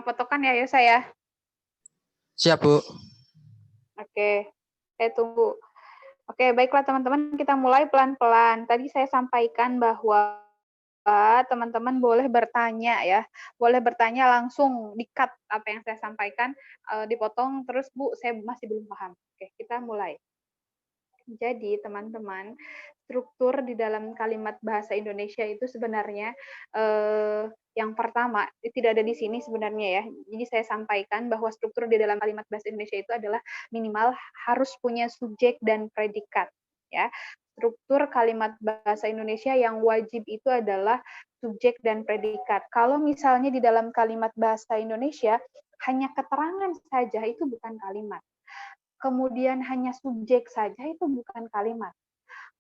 Potokan ya Yosa ya. Siap, Bu. Oke, saya tunggu. Oke, baiklah teman-teman, kita mulai pelan-pelan. Tadi saya sampaikan bahwa teman-teman boleh bertanya ya, boleh bertanya langsung di-cut apa yang saya sampaikan, dipotong terus Bu, saya masih belum paham. Oke, kita mulai. Jadi teman-teman, struktur di dalam kalimat bahasa Indonesia itu sebenarnya yang pertama tidak ada di sini sebenarnya ya. Jadi saya sampaikan bahwa struktur di dalam kalimat bahasa Indonesia itu adalah minimal harus punya subjek dan predikat ya. Struktur kalimat bahasa Indonesia yang wajib itu adalah subjek dan predikat. Kalau misalnya di dalam kalimat bahasa Indonesia hanya keterangan saja itu bukan kalimat. Kemudian hanya subjek saja itu bukan kalimat.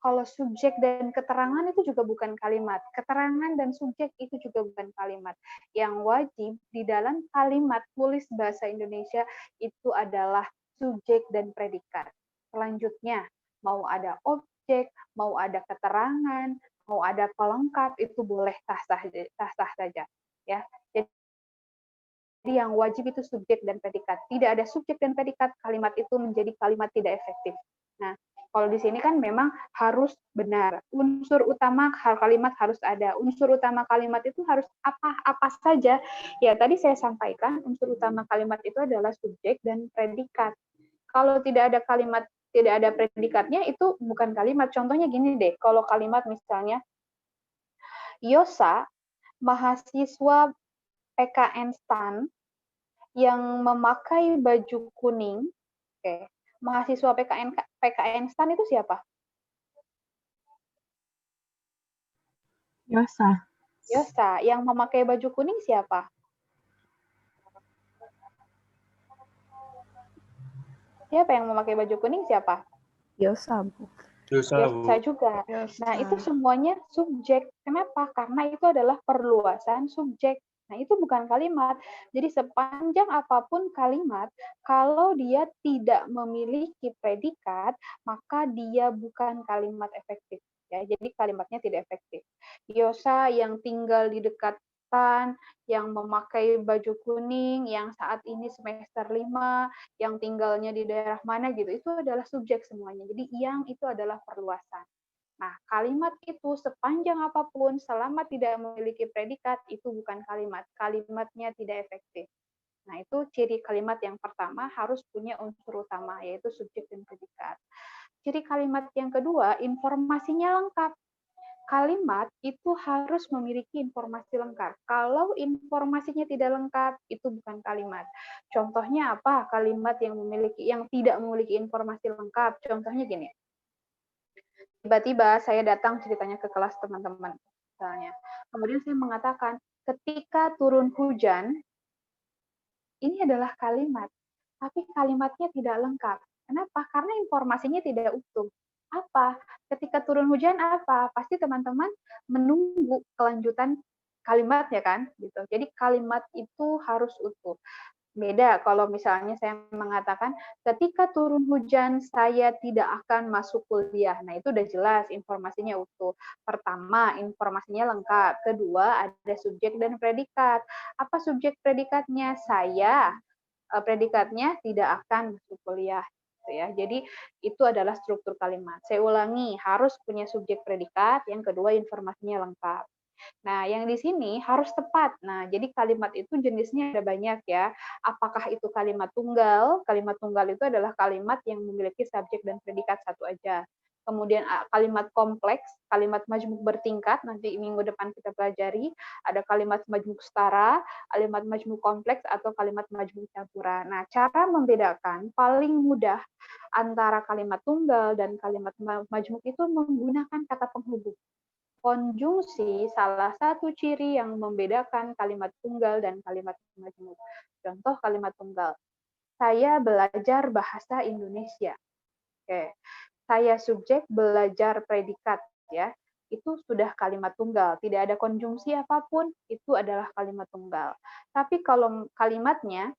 Kalau subjek dan keterangan itu juga bukan kalimat. Keterangan dan subjek itu juga bukan kalimat. Yang wajib di dalam kalimat tulis bahasa Indonesia itu adalah subjek dan predikat. Selanjutnya, mau ada objek, mau ada keterangan, mau ada pelengkap, itu boleh sah-sah saja. Ya. Jadi yang wajib itu subjek dan predikat. Tidak ada subjek dan predikat, kalimat itu menjadi kalimat tidak efektif. Nah, kalau di sini kan memang harus benar. Unsur utama kalimat harus ada. Unsur utama kalimat itu harus apa saja. Ya, tadi saya sampaikan unsur utama kalimat itu adalah subjek dan predikat. Kalau tidak ada kalimat, tidak ada predikatnya, itu bukan kalimat. Contohnya gini deh, kalau kalimat misalnya, Yosa, mahasiswa PKN STAN, yang memakai baju kuning, oke, mahasiswa PKN STAN itu siapa? Yosa. Yosa. Yang memakai baju kuning siapa? Siapa yang memakai baju kuning siapa? Yosa, Bu. Yosa juga. Nah, itu semuanya subjek. Kenapa? Karena itu adalah perluasan subjek. Nah, itu bukan kalimat. Jadi sepanjang apapun kalimat, kalau dia tidak memiliki predikat, maka dia bukan kalimat efektif. Ya, jadi kalimatnya tidak efektif. Yosa yang tinggal di dekat STAN, yang memakai baju kuning, yang saat ini semester 5, yang tinggalnya di daerah mana gitu, itu adalah subjek semuanya. Jadi yang itu adalah perluasan. Nah, kalimat itu sepanjang apapun, selama tidak memiliki predikat, itu bukan kalimat. Kalimatnya tidak efektif. Nah, itu ciri kalimat yang pertama harus punya unsur utama, yaitu subjek dan predikat. Ciri kalimat yang kedua, informasinya lengkap. Kalimat itu harus memiliki informasi lengkap. Kalau informasinya tidak lengkap, itu bukan kalimat. Contohnya apa? Kalimat yang tidak memiliki informasi lengkap. Contohnya gini. Tiba-tiba saya datang ceritanya ke kelas teman-teman, misalnya. Kemudian saya mengatakan, ketika turun hujan, ini adalah kalimat, tapi kalimatnya tidak lengkap. Kenapa? Karena informasinya tidak utuh. Apa? Ketika turun hujan apa? Pasti teman-teman menunggu kelanjutan kalimatnya kan, gitu. Jadi kalimat itu harus utuh. Beda kalau misalnya saya mengatakan ketika turun hujan saya tidak akan masuk kuliah. Nah, itu udah jelas informasinya utuh. Pertama, informasinya lengkap. Kedua, ada subjek dan predikat. Apa subjek predikatnya? Saya. Predikatnya tidak akan masuk kuliah. Ya. Jadi itu adalah struktur kalimat. Saya ulangi, harus punya subjek predikat. Yang kedua, informasinya lengkap. Nah, yang di sini harus tepat. Nah, jadi kalimat itu jenisnya ada banyak ya. Apakah itu kalimat tunggal? Kalimat tunggal itu adalah kalimat yang memiliki subjek dan predikat satu aja. Kemudian kalimat kompleks, kalimat majmuk bertingkat, nanti minggu depan kita pelajari. Ada kalimat majmuk setara, kalimat majmuk kompleks, atau kalimat majmuk campuran. Nah, cara membedakan paling mudah antara kalimat tunggal dan kalimat majmuk itu menggunakan kata penghubung. Konjungsi salah satu ciri yang membedakan kalimat tunggal dan kalimat majmuk. Contoh kalimat tunggal. Saya belajar bahasa Indonesia. Oke. Saya subjek, belajar predikat ya. Itu sudah kalimat tunggal, tidak ada konjungsi apapun, itu adalah kalimat tunggal. Tapi kalau kalimatnya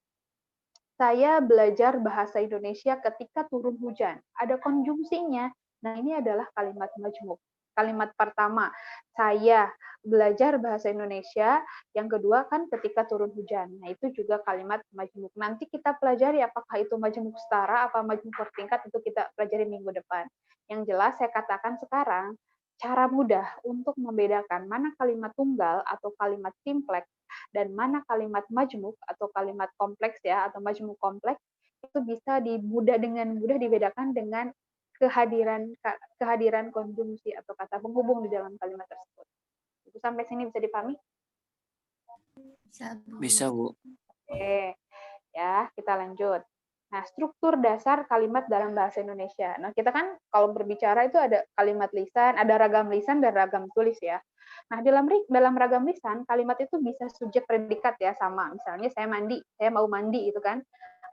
saya belajar bahasa Indonesia ketika turun hujan, ada konjungsinya. Nah, ini adalah kalimat majmuk. Kalimat pertama, saya belajar bahasa Indonesia. Yang kedua kan ketika turun hujan. Nah, itu juga kalimat majmuk. Nanti kita pelajari apakah itu majmuk setara, apa majmuk bertingkat, itu kita pelajari minggu depan. Yang jelas saya katakan sekarang, cara mudah untuk membedakan mana kalimat tunggal atau kalimat simpleks dan mana kalimat majmuk atau kalimat kompleks ya, atau majmuk kompleks, itu bisa dengan mudah dibedakan dengan kehadiran konjungsi atau kata penghubung di dalam kalimat tersebut. Itu sampai sini bisa dipahami? Bisa, Bu. Oke, ya kita lanjut. Nah, struktur dasar kalimat dalam bahasa Indonesia. Nah, kita kan kalau berbicara itu ada kalimat lisan, ada ragam lisan dan ragam tulis ya. Nah, dalam ragam lisan, kalimat itu bisa subjek predikat ya, sama. Misalnya saya mandi, saya mau mandi itu kan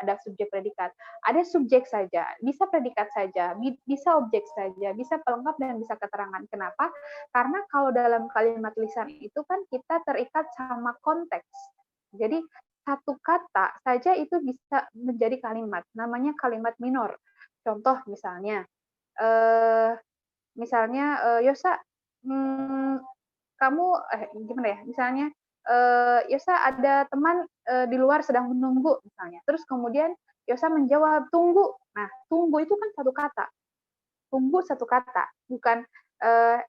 ada subjek predikat. Ada subjek saja, bisa predikat saja, bisa objek saja, bisa pelengkap dan bisa keterangan. Kenapa? Karena kalau dalam kalimat lisan itu kan kita terikat sama konteks. Jadi satu kata saja itu bisa menjadi kalimat, namanya kalimat minor. Contoh misalnya, Yosa, kamu gimana ya? Misalnya, Yosa ada teman di luar sedang menunggu misalnya. Terus kemudian Yosa menjawab tunggu. Nah, tunggu itu kan satu kata. Tunggu satu kata, bukan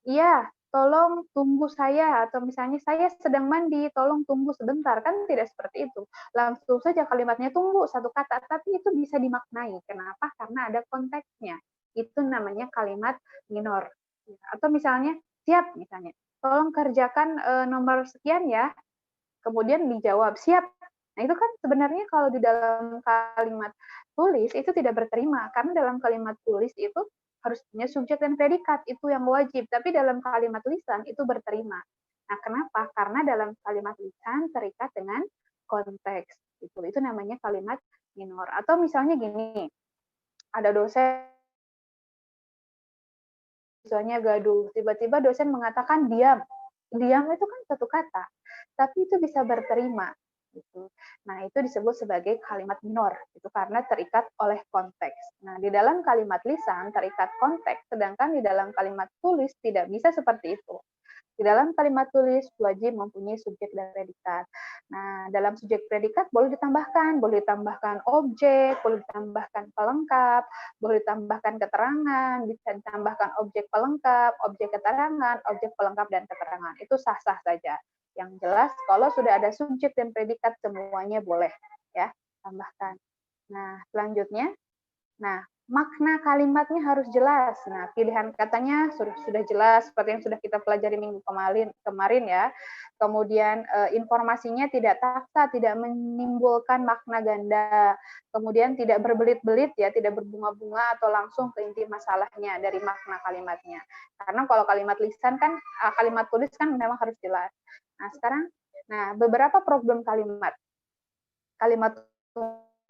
iya, tolong tunggu saya, atau misalnya saya sedang mandi, tolong tunggu sebentar, kan tidak seperti itu. Langsung saja kalimatnya tunggu satu kata, tapi itu bisa dimaknai. Kenapa? Karena ada konteksnya. Itu namanya kalimat minor. Atau misalnya siap, misalnya tolong kerjakan nomor sekian ya, kemudian dijawab siap. Nah, itu kan sebenarnya kalau di dalam kalimat tulis itu tidak berterima, karena dalam kalimat tulis itu harus punya subjek dan predikat, itu yang wajib. Tapi dalam kalimat lisan itu berterima. Nah, kenapa? Karena dalam kalimat lisan terikat dengan konteks. Itu namanya kalimat minor. Atau misalnya gini, ada dosen siswanya gaduh, tiba-tiba dosen mengatakan diam. Diam itu kan satu kata, tapi itu bisa berterima. Gitu. Nah, itu disebut sebagai kalimat minor, itu karena terikat oleh konteks. Nah, di dalam kalimat lisan terikat konteks, sedangkan di dalam kalimat tulis tidak bisa seperti itu. Di dalam kalimat tulis wajib mempunyai subjek dan predikat. Nah, dalam subjek predikat boleh ditambahkan objek, boleh ditambahkan pelengkap, boleh ditambahkan keterangan, bisa ditambahkan objek pelengkap, objek keterangan, objek pelengkap dan keterangan. Itu sah-sah saja. Yang jelas kalau sudah ada subjek dan predikat semuanya boleh ya, tambahkan. Nah, selanjutnya, nah, makna kalimatnya harus jelas. Nah, pilihan katanya sudah jelas seperti yang sudah kita pelajari minggu kemarin ya. Kemudian informasinya tidak taksa, tidak menimbulkan makna ganda. Kemudian tidak berbelit-belit ya, tidak berbunga-bunga atau langsung ke inti masalahnya dari makna kalimatnya. Karena kalau kalimat lisan kan, kalimat tulis kan memang harus jelas. Nah, sekarang, beberapa problem kalimat. Kalimat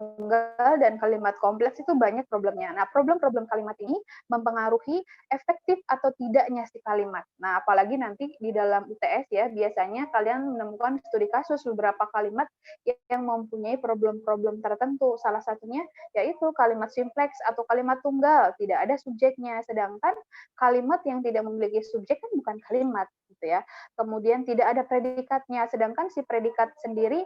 tunggal dan kalimat kompleks itu banyak problemnya. Nah, problem-problem kalimat ini mempengaruhi efektif atau tidaknya si kalimat. Nah, apalagi nanti di dalam UTS ya, biasanya kalian menemukan studi kasus beberapa kalimat yang mempunyai problem-problem tertentu. Salah satunya yaitu kalimat simpleks atau kalimat tunggal, tidak ada subjeknya. Sedangkan kalimat yang tidak memiliki subjek kan bukan kalimat, gitu ya. Kemudian tidak ada predikatnya, sedangkan si predikat sendiri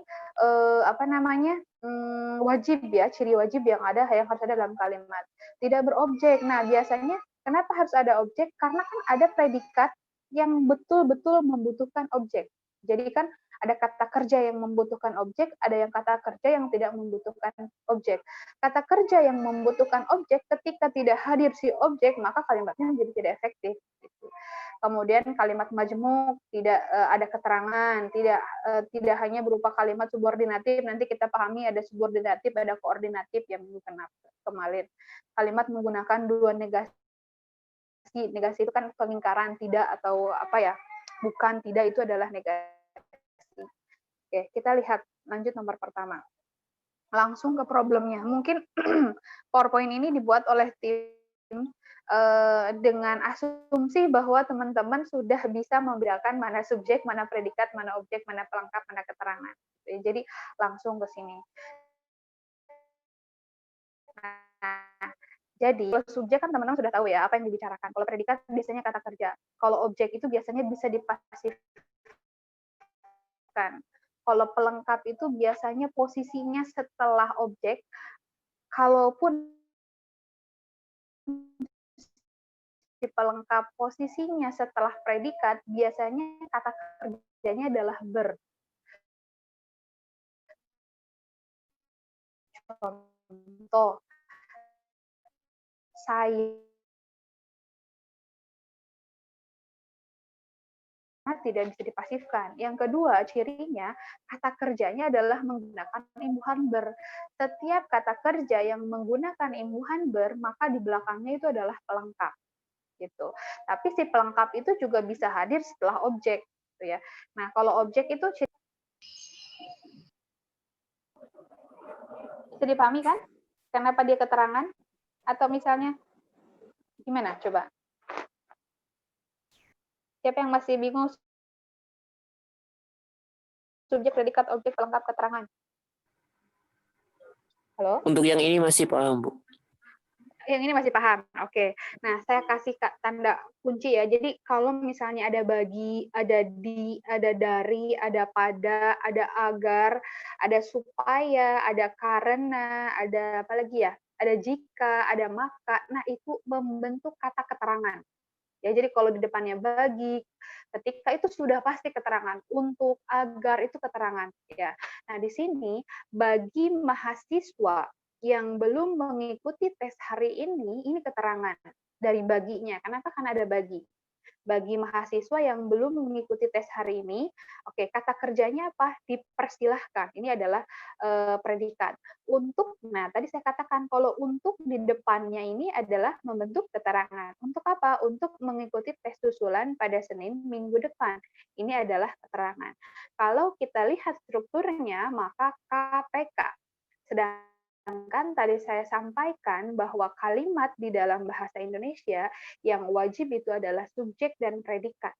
wajib ya, ciri wajib yang harus ada dalam kalimat. Tidak berobjek. Nah, biasanya kenapa harus ada objek? Karena kan ada predikat yang betul-betul membutuhkan objek. Jadi kan ada kata kerja yang membutuhkan objek, ada yang kata kerja yang tidak membutuhkan objek. Kata kerja yang membutuhkan objek, ketika tidak hadir si objek, maka kalimatnya menjadi tidak efektif. Kemudian kalimat majmuk tidak ada keterangan, tidak hanya berupa kalimat subordinatif. Nanti kita pahami ada subordinatif, ada koordinatif yang minggu kemarin. Kalimat menggunakan dua negasi. Negasi itu kan pengingkaran, tidak atau bukan, tidak itu adalah negasi. Oke, kita lihat lanjut nomor pertama. Langsung ke problemnya. Mungkin PowerPoint ini dibuat oleh tim dengan asumsi bahwa teman-teman sudah bisa membedakan mana subjek, mana predikat, mana objek, mana pelengkap, mana keterangan. Jadi langsung ke sini. Nah, Jadi, kalau subjek kan teman-teman sudah tahu ya apa yang dibicarakan. Kalau predikat biasanya kata kerja. Kalau objek itu biasanya bisa dipasifkan. Kalau pelengkap itu biasanya posisinya setelah objek, kalaupun si pelengkap posisinya setelah predikat, biasanya kata kerjanya adalah ber. Contoh, saya tidak bisa dipasifkan. Yang kedua, cirinya kata kerjanya adalah menggunakan imbuhan ber. Setiap kata kerja yang menggunakan imbuhan ber, maka di belakangnya itu adalah pelengkap. Gitu. Tapi si pelengkap itu juga bisa hadir setelah objek, gitu ya. Nah, kalau objek itu bisa dipahami kan? Kenapa dia keterangan? Atau misalnya gimana? Coba. Siapa yang masih bingung? Subjek, predikat, objek, pelengkap, keterangan. Halo? Untuk yang ini masih paham, Bu. Yang ini masih paham. Oke. Nah, saya kasih tanda kunci ya. Jadi kalau misalnya ada bagi, ada di, ada dari, ada pada, ada agar, ada supaya, ada karena, ada apa lagi ya? Ada jika, ada maka. Nah, itu membentuk kata keterangan. Ya, jadi kalau di depannya bagi, ketika itu sudah pasti keterangan. Untuk, agar itu keterangan. Ya. Nah, di sini bagi mahasiswa yang belum mengikuti tes hari ini keterangan dari baginya. Kenapa? Karena ada bagi. Bagi mahasiswa yang belum mengikuti tes hari ini, oke, kata kerjanya apa? Dipersilahkan. Ini adalah predikat. Untuk, nah tadi saya katakan kalau untuk di depannya ini adalah membentuk keterangan. Untuk apa? Untuk mengikuti tes susulan pada Senin minggu depan. Ini adalah keterangan. Kalau kita lihat strukturnya, maka KPK. Sedangkan tadi saya sampaikan bahwa kalimat di dalam bahasa Indonesia yang wajib itu adalah subjek dan predikat.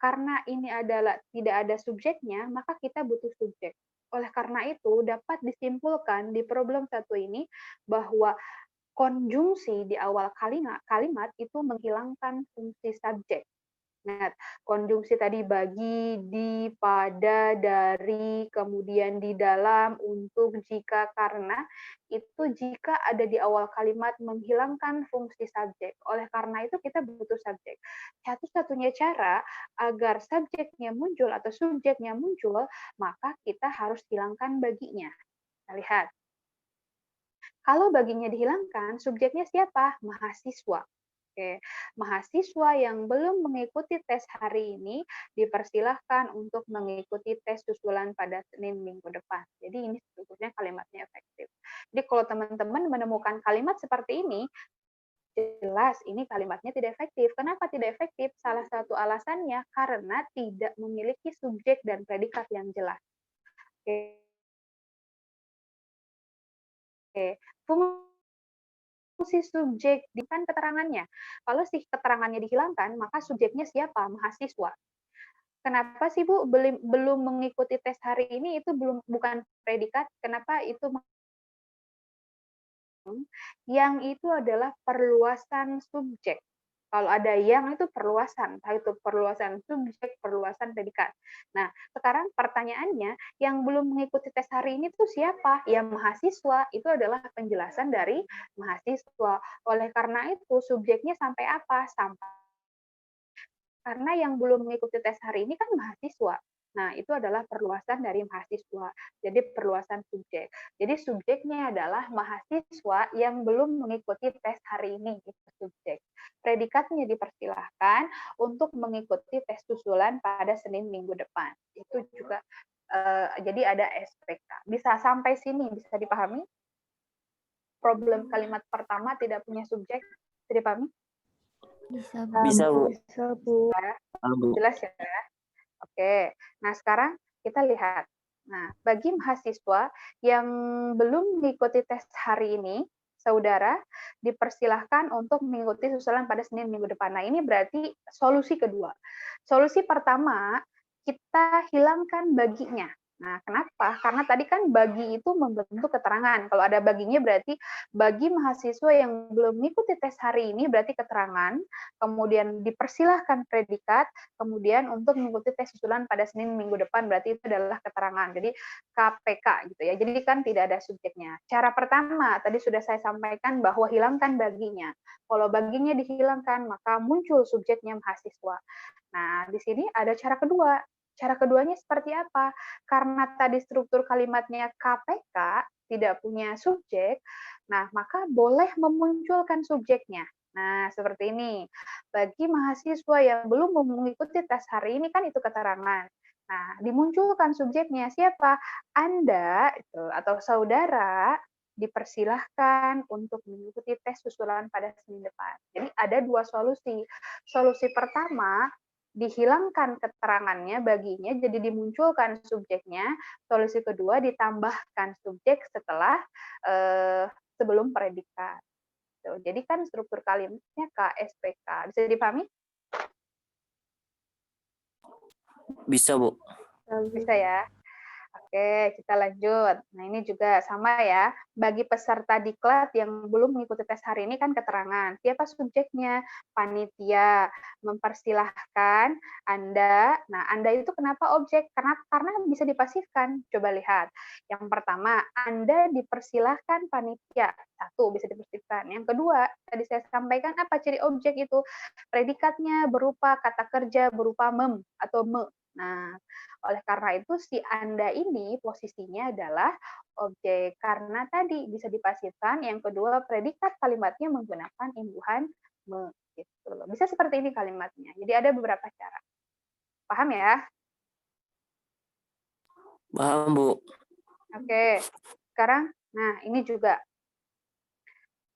Karena ini adalah tidak ada subjeknya, maka kita butuh subjek. Oleh karena itu, dapat disimpulkan di problem satu ini bahwa konjungsi di awal kalimat itu menghilangkan fungsi subjek. Ingat, konjungsi tadi bagi, di, pada, dari, kemudian di dalam, untuk, jika, karena, itu jika ada di awal kalimat menghilangkan fungsi subjek. Oleh karena itu kita butuh subjek. Satu-satunya cara agar subjeknya muncul atau subjeknya muncul, maka kita harus hilangkan baginya. Kita lihat. Kalau baginya dihilangkan, subjeknya siapa? Mahasiswa. Oke, mahasiswa yang belum mengikuti tes hari ini dipersilahkan untuk mengikuti tes susulan pada Senin minggu depan. Jadi ini sebetulnya kalimatnya efektif. Jadi kalau teman-teman menemukan kalimat seperti ini, jelas ini kalimatnya tidak efektif. Kenapa tidak efektif? Salah satu alasannya karena tidak memiliki subjek dan predikat yang jelas. Oke. Fungsi subjek kan keterangannya. Kalau si keterangannya dihilangkan, maka subjeknya siapa? Mahasiswa. Kenapa sih Bu belum mengikuti tes hari ini itu bukan predikat? Kenapa itu yang itu adalah perluasan subjek. Kalau ada yang itu perluasan, entah itu perluasan subjek, perluasan predikat. Nah, sekarang pertanyaannya, yang belum mengikuti tes hari ini tuh siapa? Ya mahasiswa, itu adalah penjelasan dari mahasiswa. Oleh karena itu, subjeknya sampai apa? Sampai karena yang belum mengikuti tes hari ini kan mahasiswa. Nah, itu adalah perluasan dari mahasiswa. Jadi perluasan subjek. Jadi subjeknya adalah mahasiswa yang belum mengikuti tes hari ini, itu subjek. Predikatnya dipersilahkan untuk mengikuti tes susulan pada Senin minggu depan. Itu juga jadi ada SPK. Bisa sampai sini bisa dipahami? Problem kalimat pertama tidak punya subjek, bisa dipahami? Bisa, Bu. Bisa, Bu. Jelas ya? Oke. Nah, sekarang kita lihat. Nah, bagi mahasiswa yang belum mengikuti tes hari ini, saudara dipersilahkan untuk mengikuti susulan pada Senin minggu depan. Nah, ini berarti solusi kedua. Solusi pertama, kita hilangkan baginya. Nah, kenapa? Karena tadi kan bagi itu membentuk keterangan. Kalau ada baginya berarti bagi mahasiswa yang belum mengikuti tes hari ini berarti keterangan, kemudian dipersilahkan predikat, kemudian untuk mengikuti tes susulan pada Senin minggu depan berarti itu adalah keterangan. Jadi KPK gitu ya. Jadi kan tidak ada subjeknya. Cara pertama tadi sudah saya sampaikan bahwa hilangkan baginya. Kalau baginya dihilangkan maka muncul subjeknya mahasiswa. Nah, di sini ada cara kedua. Cara keduanya seperti apa? Karena tadi struktur kalimatnya KPK tidak punya subjek, nah maka boleh memunculkan subjeknya. Nah, seperti ini. Bagi mahasiswa yang belum mengikuti tes hari ini kan itu keterangan. Nah, dimunculkan subjeknya siapa? Anda itu, atau saudara dipersilahkan untuk mengikuti tes susulan pada Senin depan. Jadi ada dua solusi. Solusi pertama, dihilangkan keterangannya baginya, jadi dimunculkan subjeknya. Solusi kedua, ditambahkan subjek setelah sebelum predikat. Jadi kan struktur kalimatnya KSPK. Bisa dipahami? Bisa, Bu. Bisa ya. Oke, kita lanjut. Nah, ini juga sama ya. Bagi peserta diklat yang belum mengikuti tes hari ini kan keterangan. Siapa subjeknya? Panitia. Mempersilahkan Anda. Nah, Anda itu kenapa objek? Karena bisa dipasifkan. Coba lihat. Yang pertama, Anda dipersilahkan panitia. Satu, bisa dipasifkan. Yang kedua, tadi saya sampaikan apa ciri objek itu? Predikatnya berupa kata kerja berupa mem atau me. Nah, oleh karena itu si Anda ini posisinya adalah objek karena tadi bisa dipasifkan, yang kedua predikat kalimatnya menggunakan imbuhan me gitu loh. Bisa seperti ini kalimatnya. Jadi ada beberapa cara. Paham ya? Paham, Bu. Oke. Sekarang nah ini juga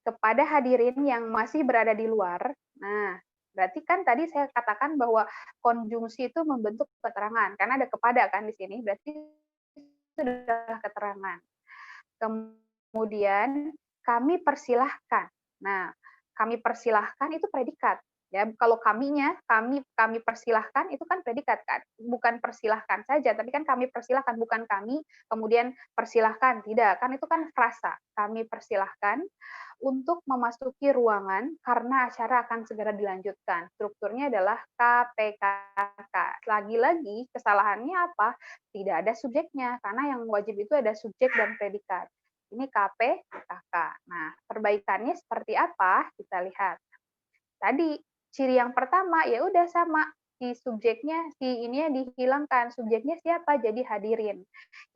kepada hadirin yang masih berada di luar. Nah, berarti kan tadi saya katakan bahwa konjungsi itu membentuk keterangan karena ada kepada kan di sini, berarti itu adalah keterangan. Kemudian kami persilahkan. Nah, kami persilahkan itu predikat. Ya, kalau kami persilahkan itu kan predikat kan, bukan persilahkan saja, tapi kan kami persilahkan bukan kami kemudian persilahkan, tidak kan itu kan frasa. Kami persilahkan untuk memasuki ruangan karena acara akan segera dilanjutkan. Strukturnya adalah KPKK. Lagi-lagi kesalahannya apa? Tidak ada subjeknya karena yang wajib itu ada subjek dan predikat. Ini KPKK. Nah, perbaikannya seperti apa? Kita lihat. Tadi ciri yang pertama ya udah sama, si subjeknya si ini dihilangkan, subjeknya siapa? Jadi hadirin.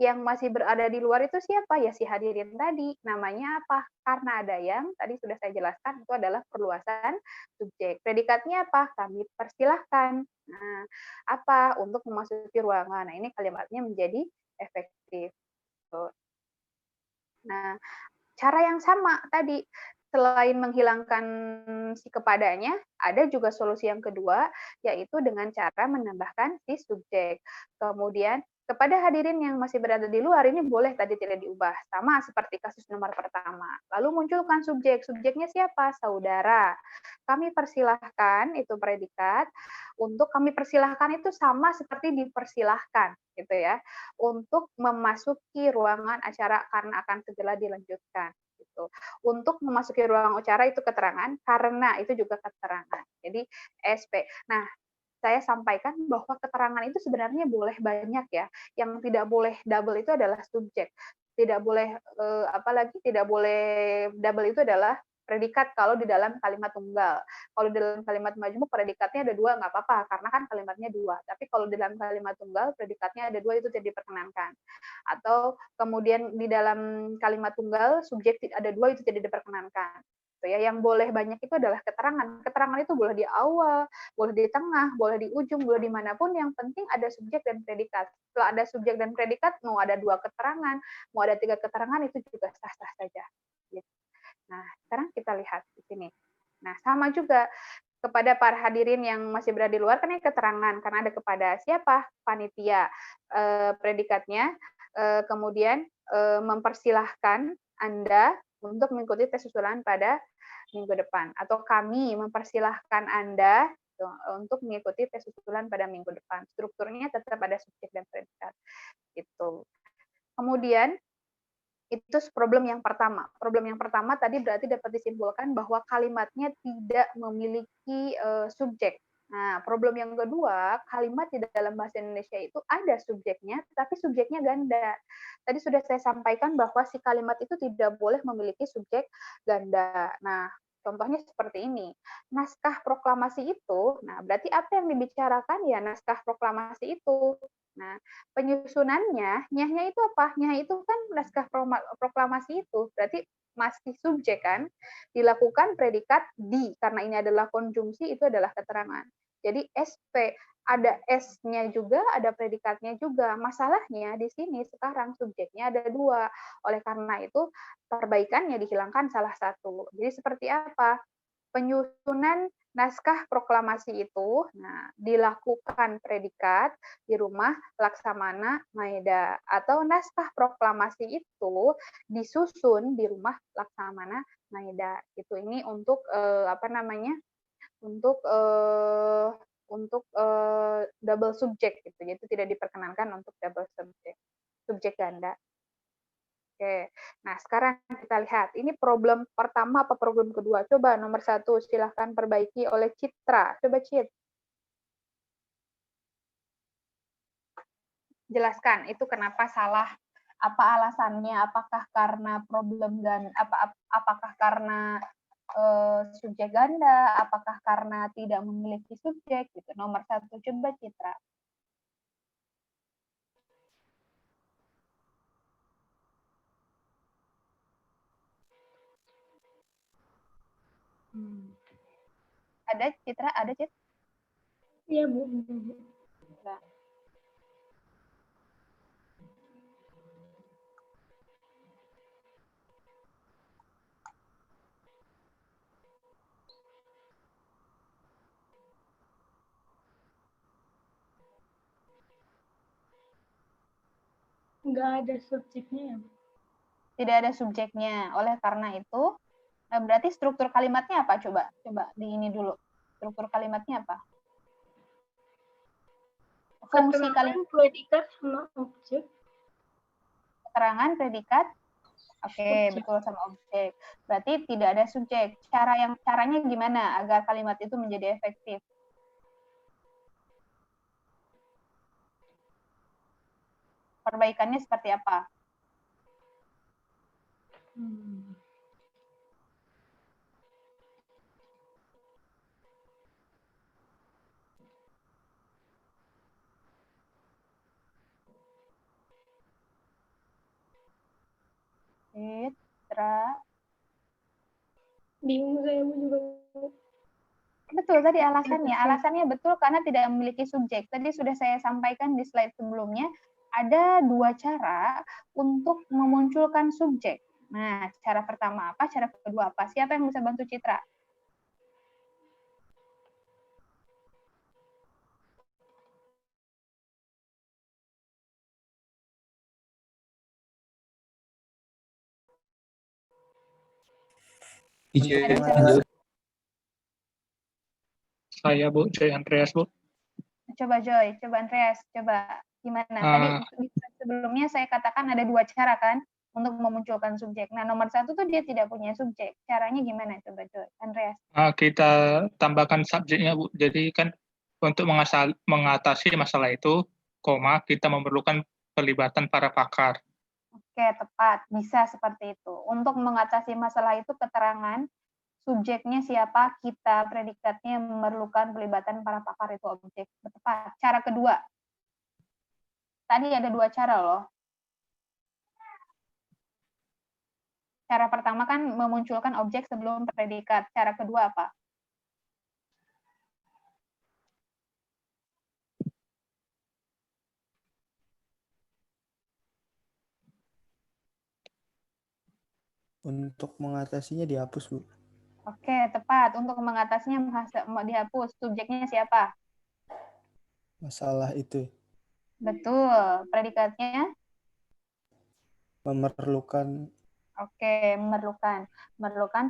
Yang masih berada di luar itu siapa? Ya si hadirin tadi. Namanya apa? Karena ada yang tadi sudah saya jelaskan itu adalah perluasan subjek. Predikatnya apa? Kami persilahkan. Nah, apa? Untuk memasuki ruangan. Nah, ini kalimatnya menjadi efektif. Nah, cara yang sama tadi, selain menghilangkan si kepadanya, ada juga solusi yang kedua, yaitu dengan cara menambahkan si subjek. Kemudian, kepada hadirin yang masih berada di luar, ini boleh tadi tidak diubah. Sama seperti kasus nomor pertama. Lalu munculkan subjek. Subjeknya siapa? Saudara. Kami persilahkan, itu predikat. Untuk kami persilahkan itu sama seperti dipersilahkan, gitu ya. Untuk memasuki ruangan acara karena akan segera dilanjutkan. Gitu. Untuk memasuki ruang acara itu keterangan, karena itu juga keterangan. Jadi SP. Nah, saya sampaikan bahwa keterangan itu sebenarnya boleh banyak ya. Yang tidak boleh double itu adalah subjek. Tidak boleh apalagi tidak boleh double itu adalah predikat kalau di dalam kalimat tunggal. Kalau di dalam kalimat majmuk predikatnya ada dua nggak apa-apa karena kan kalimatnya dua. Tapi kalau di dalam kalimat tunggal predikatnya ada dua itu tidak diperkenankan. Atau kemudian di dalam kalimat tunggal subjek ada dua itu tidak diperkenankan. Ya, yang boleh banyak itu adalah keterangan. Keterangan itu boleh di awal, boleh di tengah, boleh di ujung, boleh dimanapun. Yang penting ada subjek dan predikat. Setelah ada subjek dan predikat, mau ada dua keterangan, mau ada tiga keterangan itu juga sah-sah saja. Nah, sekarang kita lihat di sini. Nah, sama juga kepada para hadirin yang masih berada di luar kan ini keterangan karena ada kepada siapa? Panitia. Predikatnya kemudian mempersilahkan Anda untuk mengikuti tes susulan pada minggu depan atau kami mempersilahkan Anda gitu, untuk mengikuti tes usulan pada minggu depan. Strukturnya tetap ada subjek dan predikat gitu. Kemudian itu problem yang pertama. Problem yang pertama tadi berarti dapat disimpulkan bahwa kalimatnya tidak memiliki subjek. Nah, problem yang kedua, kalimat di dalam bahasa Indonesia itu ada subjeknya, tapi subjeknya ganda. Tadi sudah saya sampaikan bahwa si kalimat itu tidak boleh memiliki subjek ganda. Nah, contohnya seperti ini. Naskah proklamasi itu, nah berarti apa yang dibicarakan ya naskah proklamasi itu. Nah, penyusunannya, nyahnya itu apa? Nyah itu kan naskah proklamasi itu, berarti masih subjek kan? Dilakukan predikat di, karena ini adalah konjungsi, itu adalah keterangan. Jadi SP, ada S-nya juga, ada predikatnya juga. Masalahnya di sini sekarang subjeknya ada dua. Oleh karena itu, perbaikannya dihilangkan salah satu. Jadi seperti apa? Penyusunan naskah proklamasi itu dilakukan predikat di rumah Laksamana Maeda, atau naskah proklamasi itu disusun di rumah Laksamana Maeda. Itu ini untuk double subjek gitu. Jadi tidak diperkenankan untuk double subjek ganda. Oke, nah sekarang kita lihat, ini problem pertama apa problem kedua? Coba nomor 1, silahkan perbaiki oleh Citra. Coba Cit, jelaskan itu kenapa salah, apa alasannya, apakah karena problem apakah karena subjek ganda, apakah karena tidak memiliki subjek gitu. Nomor 1, coba Citra. Ada Citra? Ada Cit? Iya, Bu. Nah. Nggak ada subjeknya ya, Bu? Tidak ada subjeknya. Oleh karena itu, berarti struktur kalimatnya apa? Coba di ini dulu. Struktur kalimatnya apa? Fungsi kalimat, predikat sama objek. keterangan, predikat, oke, betul, sama objek. Berarti tidak ada subjek. Caranya gimana agar kalimat itu menjadi efektif? Perbaikannya seperti apa? Citra. Bingung saya, Bu, juga. Betul, tadi alasannya. Alasannya betul karena tidak memiliki subjek. Tadi sudah saya sampaikan di slide sebelumnya, ada dua cara untuk memunculkan subjek. Nah, cara pertama apa? Cara kedua apa? Siapa yang bisa bantu Citra? Saya, Bu, Joy Andreas, Bu. Coba Joy, coba Andreas, coba gimana? Tadi di sebelumnya saya katakan ada dua cara kan untuk memunculkan subjek. Nah, nomor 1 tuh dia tidak punya subjek. Caranya gimana? Coba Joy, Andreas. Kita tambahkan subjeknya, Bu. Jadi kan untuk mengatasi masalah itu, kita memerlukan pelibatan para pakar. Oke, tepat. Bisa seperti itu. Untuk mengatasi masalah itu keterangan, subjeknya siapa, kita, predikatnya memerlukan pelibatan para pakar itu objek. Tepat. Cara kedua. Tadi ada dua cara loh. Cara pertama kan memunculkan objek sebelum predikat. Cara kedua apa? Untuk mengatasinya dihapus, Bu. Oke, tepat. Untuk mengatasinya dihapus. Subjeknya siapa? Masalah itu. Betul. Predikatnya? Memerlukan Oke, memerlukan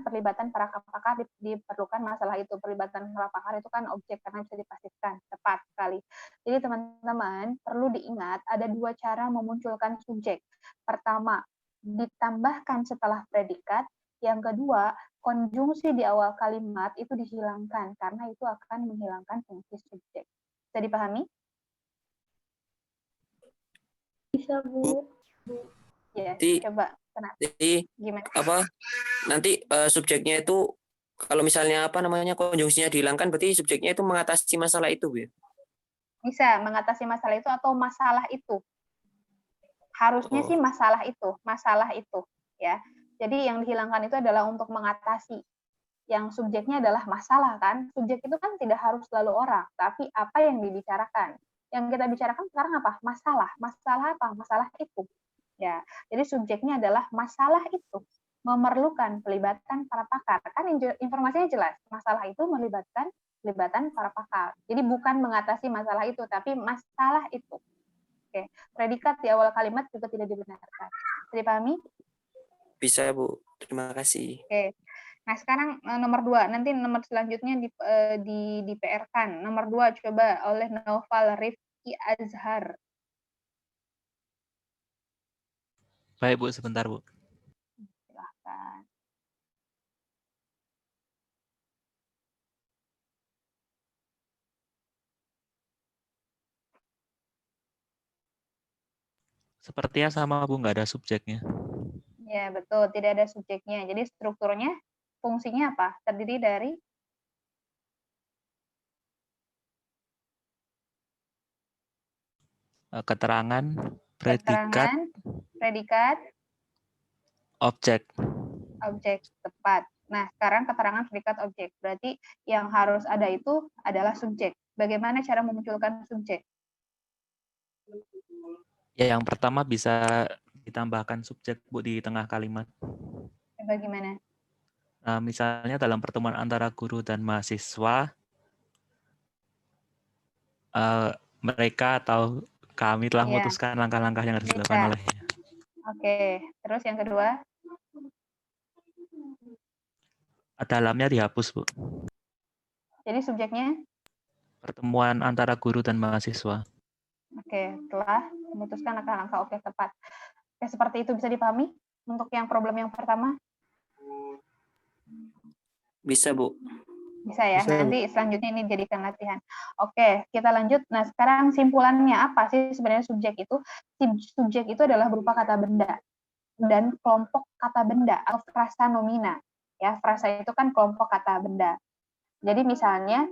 perlibatan para pakar, diperlukan masalah itu. Perlibatan para pakar itu kan objek karena bisa dipastikan, tepat sekali. Jadi teman-teman perlu diingat ada 2 cara memunculkan subjek. Pertama, ditambahkan setelah predikat. Yang kedua, konjungsi di awal kalimat itu dihilangkan karena itu akan menghilangkan fungsi subjek. Bisa dipahami? Bisa, Bu. Ya, Jadi- coba. Kenapa? Jadi Gimana? apa nanti subjeknya itu kalau misalnya apa namanya konjungsinya dihilangkan berarti subjeknya itu mengatasi masalah itu, Bu. Bisa mengatasi masalah itu atau masalah itu. Harusnya sih masalah itu, ya. Jadi yang dihilangkan itu adalah untuk mengatasi. Yang subjeknya adalah masalah kan. Subjek itu kan tidak harus selalu orang, tapi apa yang dibicarakan. Yang kita bicarakan sekarang apa? Masalah. Masalah apa? Masalah itu. Ya. Jadi subjeknya adalah masalah itu. Memerlukan pelibatan para pakar. Kan informasinya jelas. Masalah itu melibatkan pelibatan para pakar. Jadi bukan mengatasi masalah itu, tapi masalah itu. Oke, predikat di awal kalimat juga tidak dibenarkan. Bisa dipahami? Bisa, Bu. Terima kasih. Oke. Nah, sekarang nomor 2. Nanti nomor selanjutnya di PR-kan. Nomor 2 coba oleh Noval Rifki Azhar. Baik, Bu, sebentar, Bu. Silahkan. Sepertinya sama, Bu, nggak ada subjeknya. Ya, betul. Tidak ada subjeknya. Jadi strukturnya, fungsinya apa? Terdiri dari Keterangan, predikat, keterangan, predikat, objek. objek, tepat. Nah, sekarang keterangan predikat objek. Berarti yang harus ada itu adalah subjek. Bagaimana cara memunculkan subjek? Ya, yang pertama bisa ditambahkan subjek, Bu, di tengah kalimat. Bagaimana? Nah, misalnya dalam pertemuan antara guru dan mahasiswa, mereka atau kami telah memutuskan langkah-langkah yang harus dilakukan olehnya. Oke, terus yang kedua? Dalamnya dihapus, Bu. Jadi subjeknya? Pertemuan antara guru dan mahasiswa. Oke, telah memutuskan langkah-langkah objek tepat. Oke, seperti itu bisa dipahami untuk yang problem yang pertama? Bisa, Bu. Bisa ya, Bisa, nanti selanjutnya ini jadikan latihan. Oke, kita lanjut. Nah, sekarang simpulannya apa sih sebenarnya subjek itu? Subjek itu adalah berupa kata benda dan kelompok kata benda atau frasa nomina. Ya, frasa itu kan kelompok kata benda. Jadi misalnya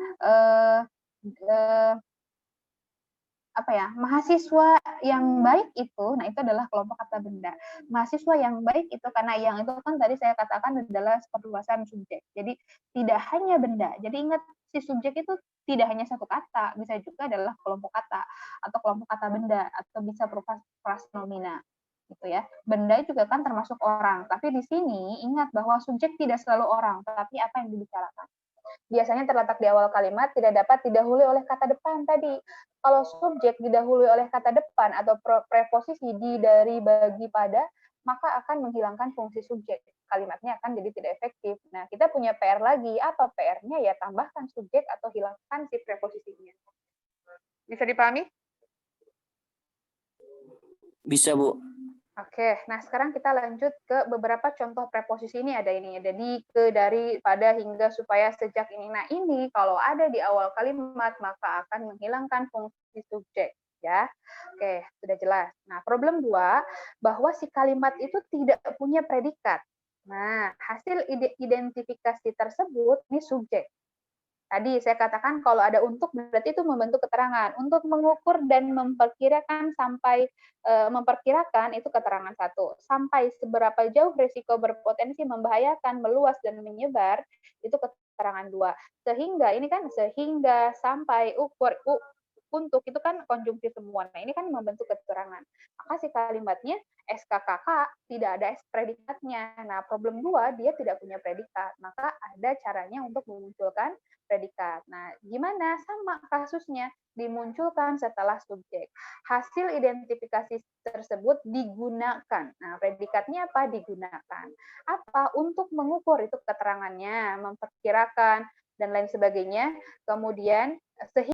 mahasiswa yang baik itu, nah itu adalah kelompok kata benda. Mahasiswa yang baik itu karena yang itu kan tadi saya katakan adalah perluasan subjek. Jadi tidak hanya benda. Jadi ingat si subjek itu tidak hanya satu kata, bisa juga adalah kelompok kata atau kelompok kata benda atau bisa berupa frasa nomina. Gitu ya. Benda juga kan termasuk orang, tapi di sini ingat bahwa subjek tidak selalu orang, tetapi apa yang dibicarakan. Biasanya terletak di awal kalimat, tidak dapat didahului oleh kata depan tadi. Kalau subjek didahului oleh kata depan atau preposisi di, dari, bagi, pada, maka akan menghilangkan fungsi subjek. Kalimatnya akan jadi tidak efektif. Nah, kita punya PR lagi. Apa PR-nya? Ya, tambahkan subjek atau hilangkan si preposisinya. Bisa dipahami? Bisa, Bu. Oke, nah sekarang kita lanjut ke beberapa contoh preposisi ini ada di, ke, dari, pada, hingga, supaya, sejak, ini. Nah ini kalau ada di awal kalimat maka akan menghilangkan fungsi subjek ya. Oke, sudah jelas. Nah problem 2 bahwa si kalimat itu tidak punya predikat. Nah hasil identifikasi tersebut ini subjek. Tadi saya katakan kalau ada untuk berarti itu membentuk keterangan. Untuk mengukur dan memperkirakan memperkirakan itu keterangan 1. Sampai seberapa jauh risiko berpotensi membahayakan, meluas dan menyebar itu keterangan 2. Sehingga ini kan sehingga, sampai, ukur, untuk itu kan konjungsi semua. Nah, ini kan membentuk keterangan. Maka si kalimatnya SKKK tidak ada predikatnya. Nah, problem 2 dia tidak punya predikat. Maka ada caranya untuk memunculkan predikat. Nah, gimana? Sama kasusnya, dimunculkan setelah subjek. Hasil identifikasi tersebut digunakan. Nah, predikatnya apa? Digunakan. Apa? Untuk mengukur itu keterangannya, memperkirakan, dan lain sebagainya. Kemudian, sehingga